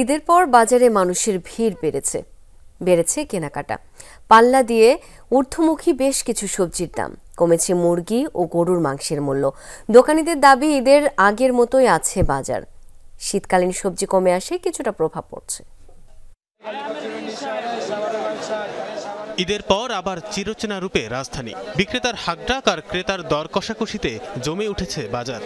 ঈদের পর বাজারে মানুষের ভিড় বেড়েছে কেনাকাটা। পাল্লা দিয়ে ঊর্ধ্বমুখী বেশ কিছু সবজির দাম কমেছে। মুরগি ও গরুর মাংসের মূল্য। দোকানীদের দাবি ঈদের আগের মতোই আছে বাজার। শীতকালীন সবজি কমে আসে কিছুটা প্রভাব পড়ছে। ঈদের পর আবার চিরচেনা রূপে রাজধানী। বিক্রেতার হাকডাক আর ক্রেতার দর কষাকষিতে জমে উঠেছে বাজার।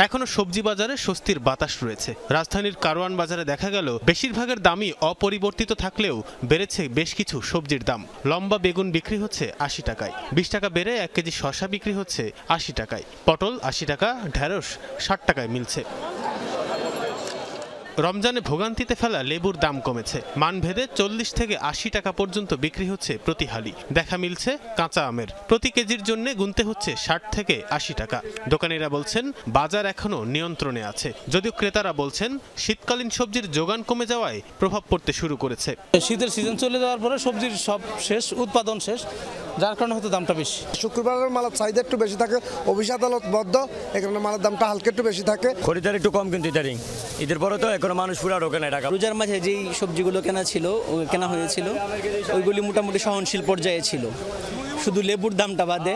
এখনো সবজি বাজারে স্বস্তির বাতাস রয়েছে। রাজধানীর কারওয়ান বাজারে দেখা গেল বেশিরভাগের দামই অপরিবর্তিত থাকলেও বেড়েছে বেশ কিছু সবজির দাম। লম্বা বেগুন বিক্রি হচ্ছে ৮০ টাকায়, ২০ টাকা বেড়ে ১ কেজি শসা বিক্রি হচ্ছে ৮০ টাকায়, পটল ৮০ টাকা, ঢেঁড়স ৬০ টাকায় মিলছে। রমজানে ভোগান্তিতে ফেলা লেবুর দাম কমেছে। মানভেদে ৪০ থেকে ৮০ টাকা পর্যন্ত বিক্রি হচ্ছে প্রতি হালি। দেখা মিলছে কাঁচা আমের। প্রতি কেজির জন্য গুনতে হচ্ছে ৬০ থেকে ৮০ টাকা। দোকানিরা বলছেন বাজার এখনো নিয়ন্ত্রণে আছে, যদিও ক্রেতারা বলছেন শীতকালীন সবজির যোগান কমে যাওয়ায় প্রভাব পড়তে শুরু করেছে। শীতের সিজন চলে যাওয়ার পরে সবজির সব শেষ, উৎপাদন শেষ, যার কারণে হয়তো দামটা বেশি। শুক্রবারের মালের চাহিদা একটু বেশি থাকে, অফিস আদালত বদ্ধ, এখানে মালের দামটা হালকা একটু বেশি থাকে। খরিদার একটু কম কিন্তু ইদারিং ঈদের পরে তো এখন মানুষ পুরা ঢোকে না টাকা। রোজার মাঝে যেই সবজিগুলো কেনা হয়েছিল ওইগুলি মোটামুটি সহনশীল পর্যায়ে ছিল, শুধু লেবুর দামটা বাদে।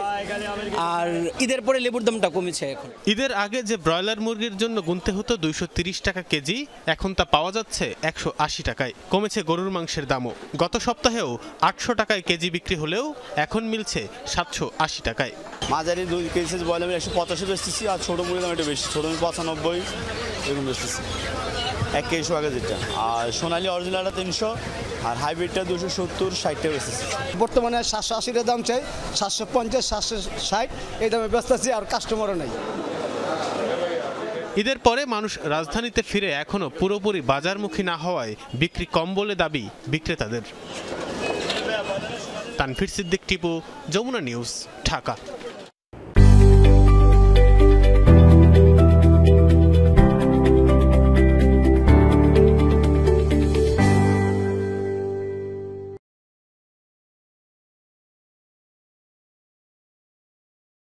আর ঈদের পরে লেবুর দামটা কমেছে। এখন ঈদের আগে যে ব্রয়লার মুরগির জন্য গুনতে হতো ২৩০ টাকা কেজি, এখন তা পাওয়া যাচ্ছে ১৮০ টাকায়। কমেছে গরুর মাংসের দামও। গত সপ্তাহেও ৮০০ টাকায় কেজি বিক্রি হলেও এখন মিলছে ৭৮০ টাকায়। মাঝারি 2 কেজি ব্রয়লার ১৮৫ বেচতেছি, আর ছোটো মুরগির দাম একটু বেশি, ছোটো ৯৫ এরকম বেচতেছি ১ কেজি আগে যেটা। আর সোনালি অরিজিনালটা ৩০০, আর হাইব্রিডটা ২৭০-৬০ টাকা বেচতেছি। বর্তমানে ৭৮০ দাম চাই, ৭৫০, ৭৬০ এই দামে বেচতেছি, আর কাস্টমারও নেই। ঈদের পরে মানুষ রাজধানীতে ফিরে এখনো পুরোপুরি বাজারমুখী না হওয়ায় বিক্রি কম বলে দাবি বিক্রেতাদের। তানভীর সিদ্দিক, টিপু, যমুনা নিউজ, ঢাকা।